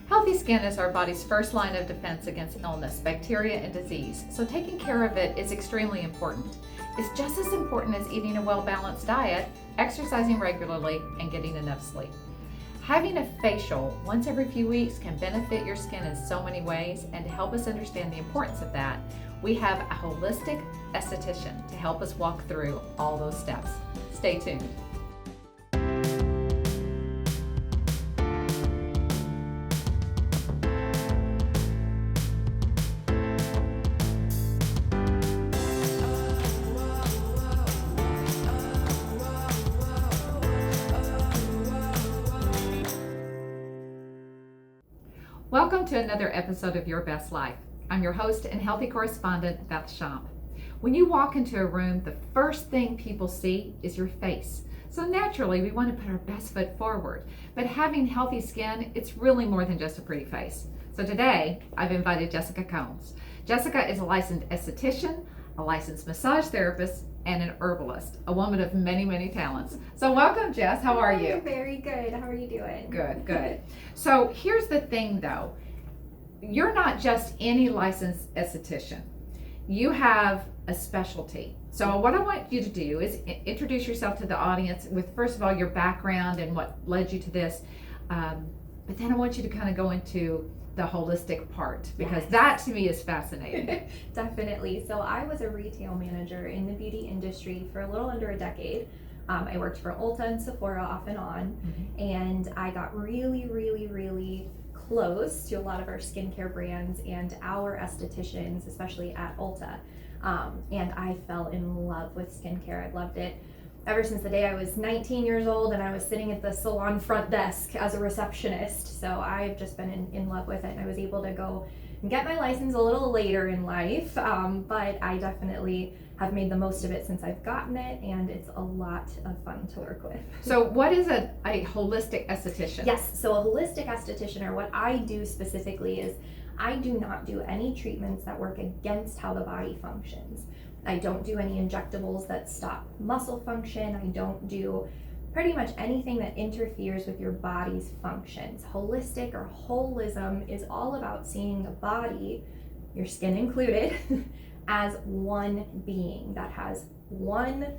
Healthy skin is our body's first line of defense against illness, bacteria, and disease, so taking care of it is extremely important. It's just as important as eating a well-balanced diet, exercising regularly, and getting enough sleep. Having a facial once every few weeks can benefit your skin in so many ways, and to help us understand the importance of that, we have a holistic esthetician to help us walk through all those steps. Stay tuned. Welcome to another episode of Your Best Life. I'm your host and healthy correspondent, Beth Schomp. When you walk into a room, the first thing people see is your face. So naturally, we want to put our best foot forward. But having healthy skin, it's really more than just a pretty face. So today, I've invited Jessica Combs. Jessica is a licensed esthetician, a licensed massage therapist, and an herbalist, a woman of many, many talents. So welcome, Jess. How are you? Very good. How are you doing? Good. So here's the thing, though. You're not just any licensed esthetician. You have a specialty. So what I want you to do is introduce yourself to the audience with, first of all, your background and what led you to this. But then I want you to kind of go into the holistic part, because that to me is fascinating. Definitely. So I was a retail manager in the beauty industry for a little under a decade. I worked for Ulta and Sephora off and on, and I got really close to a lot of our skincare brands and our estheticians, especially at Ulta. And I fell in love with skincare. I've loved it ever since the day I was 19 years old and I was sitting at the salon front desk as a receptionist. So I've just been in love with it, and I was able to go and get my license a little later in life, but I definitely have made the most of it since I've gotten it, and it's a lot of fun to work with. So what is a holistic esthetician? Yes, so a holistic esthetician, or what I do specifically, is I do not do any treatments that work against how the body functions. I don't do any injectables that stop muscle function. I don't do pretty much anything that interferes with your body's functions. Holistic or holism is all about seeing the body, your skin included, as one being that has one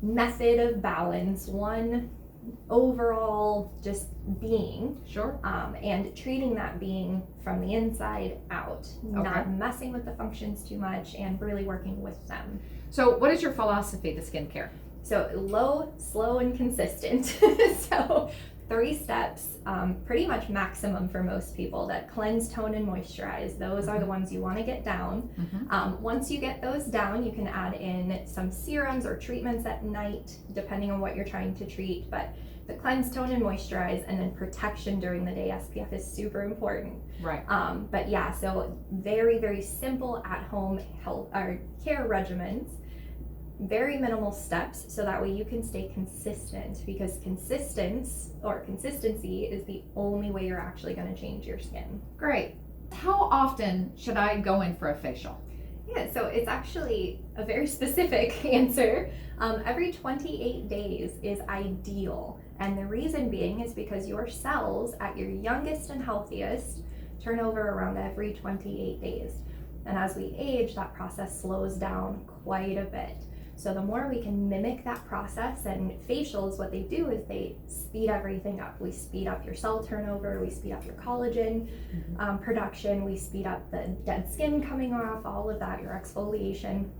method of balance, one overall just being. Sure. And treating that being from the inside out, not messing with the functions too much, and really working with them. So what is your philosophy to skincare? So low, slow, and consistent. So 3 steps, pretty much maximum for most people, that cleanse, tone, and moisturize. Those are the ones you want to get down. Once you get those down, you can add in some serums or treatments at night, depending on what you're trying to treat. But the cleanse, tone, and moisturize, and then protection during the day. SPF is super important. Right. But yeah, so very simple at-home health or care regimens. Very minimal steps, so that way you can stay consistent, because consistency is the only way you're actually going to change your skin. Great. How often should I go in for a facial? Yeah, so it's actually a very specific answer. Every 28 days is ideal, and the reason being is because your cells at your youngest and healthiest turn over around every 28 days. And as we age, that process slows down quite a bit. So the more we can mimic that process, and facials, what they do is they speed everything up. We speed up your cell turnover, we speed up your collagen production, we speed up the dead skin coming off, all of that, your exfoliation.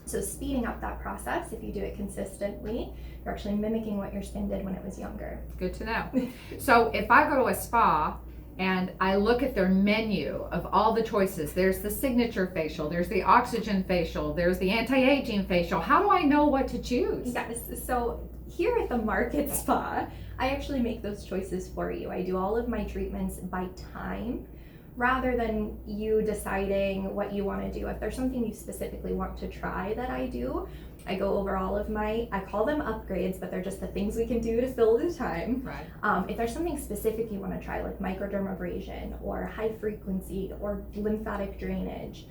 So speeding up that process, if you do it consistently, you're actually mimicking what your skin did when it was younger. Good to know. So if I go to a spa and I look at their menu of all the choices, there's the signature facial, there's the oxygen facial, there's the anti-aging facial. How do I know what to choose? Yes, so here at the Market Spa, I actually make those choices for you. I do all of my treatments by time, rather than you deciding what you want to do. If there's something you specifically want to try that I do, I go over all of I call them upgrades, but they're just the things we can do to fill the time. Right. If there's something specific you want to try, like microdermabrasion or high frequency or lymphatic drainage,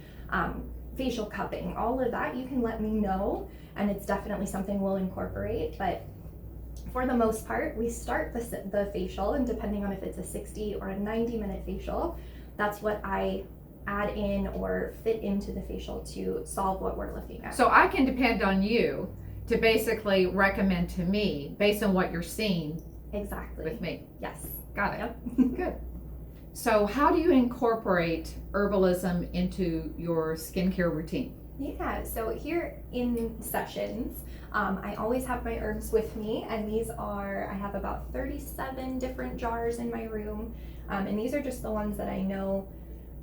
facial cupping, all of that, you can let me know, and it's definitely something we'll incorporate. But For the most part, we start the facial, and depending on if it's a 60 or a 90-minute facial, that's what I add in or fit into the facial to solve what we're looking at. So I can depend on you to basically recommend to me based on what you're seeing Exactly. with me. Yes. Got it. Yep. Good. So how do you incorporate herbalism into your skincare routine? Yeah, so here in sessions, I always have my herbs with me, and I have about 37 different jars in my room, and these are just the ones that I know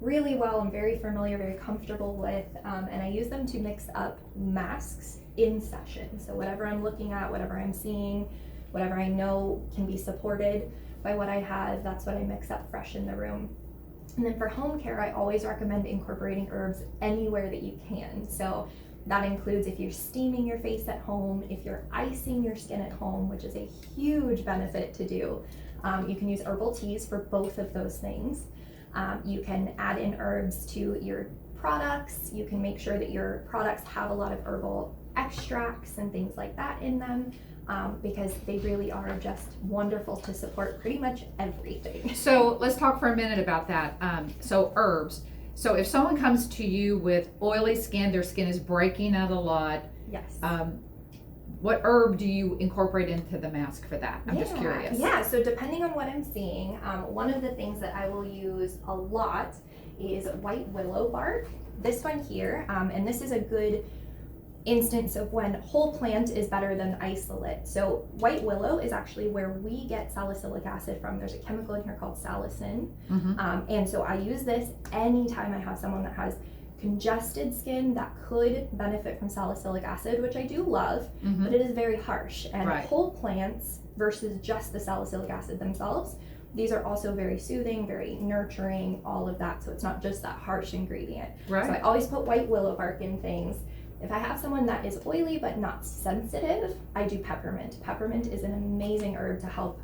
really well, I'm very familiar, very comfortable with, and I use them to mix up masks in session. So whatever I'm looking at, whatever I'm seeing, whatever I know can be supported by what I have, that's what I mix up fresh in the room. And then for home care, I always recommend incorporating herbs anywhere that you can. So that includes if you're steaming your face at home, if you're icing your skin at home, which is a huge benefit to do. You can use herbal teas for both of those things. You can add in herbs to your products. You can make sure that your products have a lot of herbal extracts and things like that in them. Because they really are just wonderful to support pretty much everything. So let's talk for a minute about that. So herbs. So if someone comes to you with oily skin, their skin is breaking out a lot. Yes. What herb do you incorporate into the mask for that? I'm just curious. Yeah, so depending on what I'm seeing, one of the things that I will use a lot is white willow bark. This one here, and this is a good instance of when whole plant is better than isolate. So white willow is actually where we get salicylic acid from. There's a chemical in here called salicin. And so I use this anytime I have someone that has congested skin that could benefit from salicylic acid, which I do love, but it is very harsh. And whole plants versus just the salicylic acid themselves, these are also very soothing, very nurturing, all of that. So it's not just that harsh ingredient. So I always put white willow bark in things. If I have someone that is oily but not sensitive, I do peppermint. Peppermint is an amazing herb to help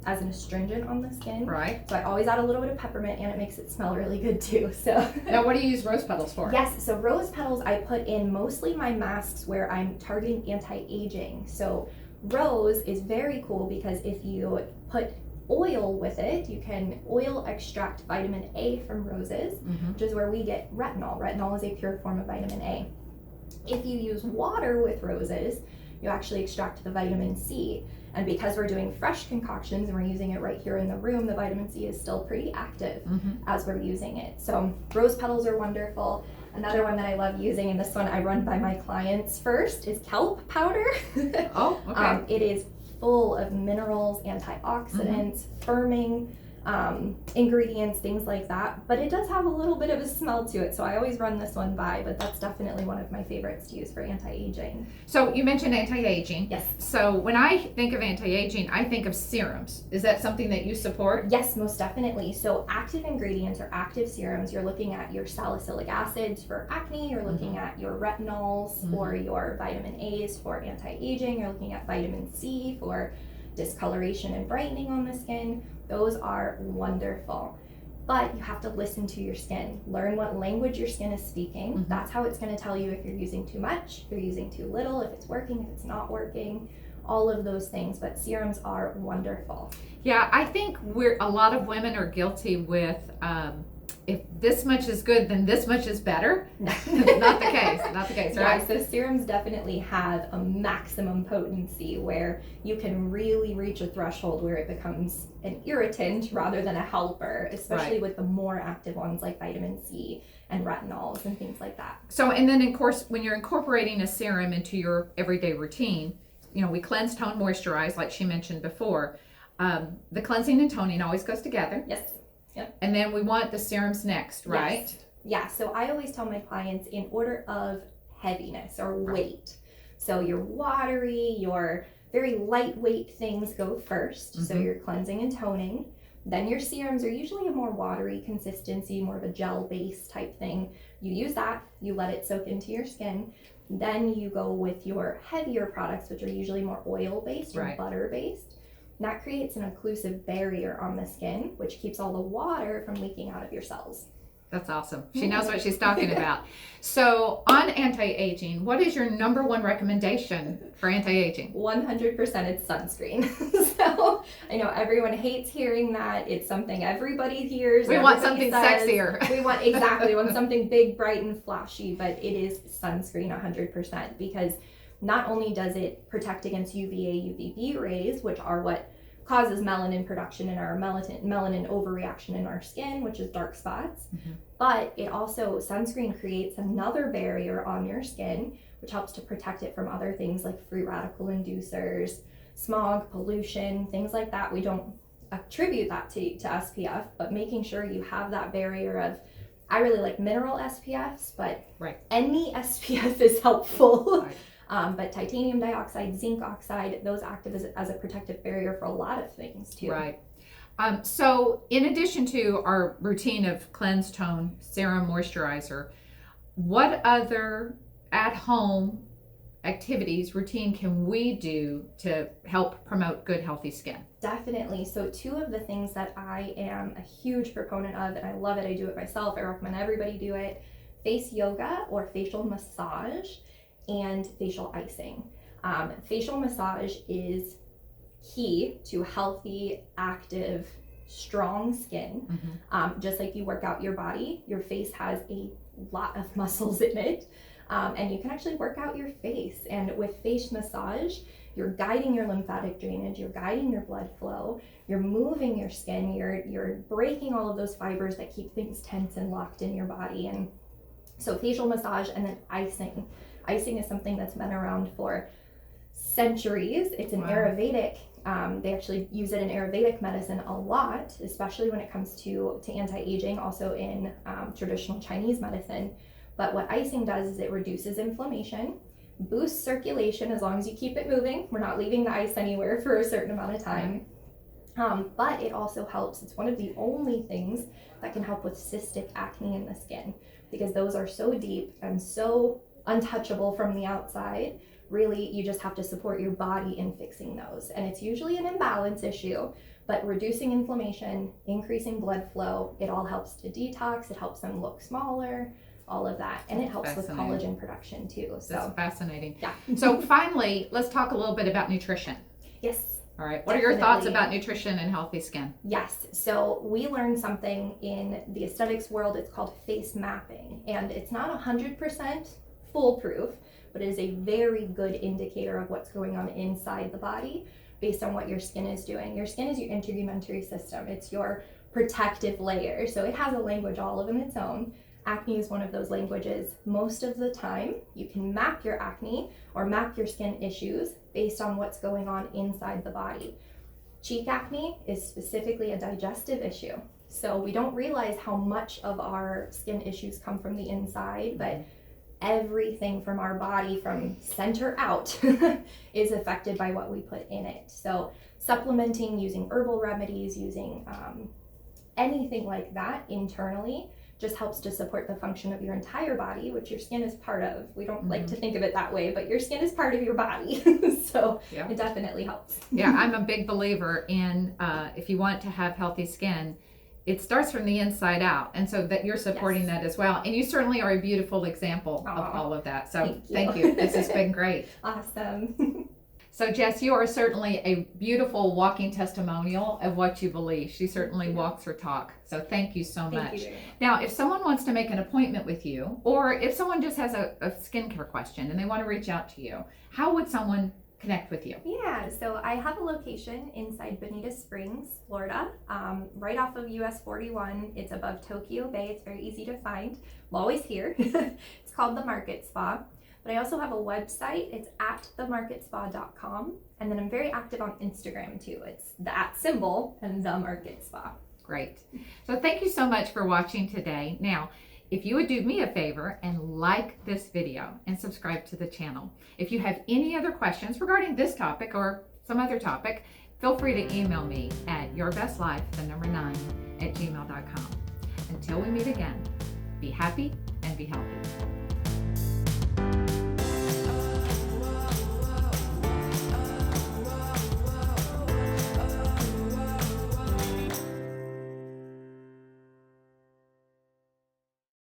as an astringent on the skin. So I always add a little bit of peppermint, and it makes it smell really good too. So now, what do you use rose petals for? Yes, so rose petals I put in mostly my masks where I'm targeting anti-aging. So rose is very cool because if you put oil with it, you can oil extract vitamin A from roses, which is where we get retinol. Retinol is a pure form of vitamin A. If you use water with roses, you actually extract the vitamin C. And because we're doing fresh concoctions and we're using it right here in the room, the vitamin C is still pretty active as we're using it. So rose petals are wonderful. Another one that I love using, and this one I run by my clients first, is kelp powder. It is full of minerals, antioxidants, firming ingredients, things like that, but it does have a little bit of a smell to it, so I always run this one by, but that's definitely one of my favorites to use for anti-aging. So you mentioned anti-aging. Yes. So when I think of anti-aging, I think of serums. Is that something that you support? Yes, most definitely. So active ingredients or active serums, you're looking at your salicylic acids for acne, you're looking at your retinols for your vitamin A's for anti-aging, you're looking at vitamin C for discoloration and brightening on the skin. Those are wonderful, but you have to listen to your skin. Learn what language your skin is speaking. That's how it's going to tell you if you're using too much, if you're using too little, if it's working, if it's not working, all of those things. But serums are wonderful. Yeah, I think a lot of women are guilty with if this much is good, then this much is better. Not the case. Not the case, right? Yeah, so serums definitely have a maximum potency where you can really reach a threshold where it becomes an irritant rather than a helper, especially with the more active ones like vitamin C and retinols and things like that. So, and then of course, when you're incorporating a serum into your everyday routine, we cleanse, tone, moisturize, like she mentioned before. The cleansing and toning always goes together. Yes. Yep. And then we want the serums next, right? Yes. Yeah, so I always tell my clients in order of heaviness or weight. So your watery, your very lightweight things go first. So your cleansing and toning. Then your serums are usually a more watery consistency, more of a gel-based type thing. You use that, you let it soak into your skin. Then you go with your heavier products, which are usually more oil-based or butter-based. That creates an occlusive barrier on the skin, which keeps all the water from leaking out of your cells. That's awesome. She knows what she's talking about. So on anti-aging, what is your number one recommendation for anti-aging? 100% it's sunscreen. So I know everyone hates hearing that. It's something everybody hears. We want something sexier. We want something big, bright, and flashy, but it is sunscreen 100%, because not only does it protect against UVA, UVB rays, which are what causes melanin production in our melanin overreaction in our skin, which is dark spots. But it also, sunscreen creates another barrier on your skin, which helps to protect it from other things like free radical inducers, smog, pollution, things like that. We don't attribute that to SPF, but making sure you have that barrier of, I really like mineral SPFs, but any SPF is helpful. But titanium dioxide, zinc oxide, those act as a protective barrier for a lot of things too. Right. So in addition to our routine of cleanse, tone, serum, moisturizer, what other at-home activities, routine can we do to help promote good, healthy skin? Definitely. So two of the things that I am a huge proponent of, and I love it, I do it myself, I recommend everybody do it: face yoga or facial massage, and facial icing. Facial massage is key to healthy, active, strong skin. Just like you work out your body, your face has a lot of muscles in it, and you can actually work out your face. And with face massage, you're guiding your lymphatic drainage, you're guiding your blood flow, you're moving your skin, you're breaking all of those fibers that keep things tense and locked in your body. And so facial massage, and then icing. Icing is something that's been around for centuries. It's an Ayurvedic, they actually use it in Ayurvedic medicine a lot, especially when it comes to anti-aging, also in traditional Chinese medicine. But what icing does is it reduces inflammation, boosts circulation as long as you keep it moving. We're not leaving the ice anywhere for a certain amount of time. But it also helps, it's one of the only things that can help with cystic acne in the skin, because those are so deep and so untouchable from the outside. Really, you just have to support your body in fixing those. And it's usually an imbalance issue, but reducing inflammation, increasing blood flow, it all helps to detox, it helps them look smaller, all of that. And it helps with collagen production too. So that's fascinating. Yeah. So finally, let's talk a little bit about nutrition. Yes. All right. What are your thoughts about nutrition and healthy skin? Yes. So we learned something in the aesthetics world. It's called face mapping. And it's not 100% foolproof, but it is a very good indicator of what's going on inside the body based on what your skin is doing. Your skin is your integumentary system. It's your protective layer. So it has a language all of its own. Acne is one of those languages. Most of the time, you can map your acne or map your skin issues based on what's going on inside the body. Cheek acne is specifically a digestive issue. So we don't realize how much of our skin issues come from the inside, but everything from our body from center out is affected by what we put in it. So supplementing, using herbal remedies, using anything like that internally just helps to support the function of your entire body, which your skin is part of. We don't like to think of it that way, but your skin is part of your body. So it definitely helps. Yeah, I'm a big believer in if you want to have healthy skin, it starts from the inside out. And so that you're supporting that as well. And you certainly are a beautiful example of all of that. So thank you. This has been great. Awesome. So Jess, you are certainly a beautiful walking testimonial of what you believe. She certainly walks her talk. So thank you so much. You. Now, if someone wants to make an appointment with you, or if someone just has a skincare question and they want to reach out to you, how would someone connect with you? Yeah, so I have a location inside Bonita Springs, Florida, right off of US 41. It's above Tokyo Bay. It's very easy to find. I'm always here. It's called The Market Spa. But I also have a website. It's at themarketspa.com. And then I'm very active on Instagram too. It's the @ symbol and The Market Spa. Great. So thank you so much for watching today. Now, if you would do me a favor and like this video and subscribe to the channel. If you have any other questions regarding this topic or some other topic, feel free to email me at yourbestlife9@gmail.com. Until we meet again, be happy and be healthy.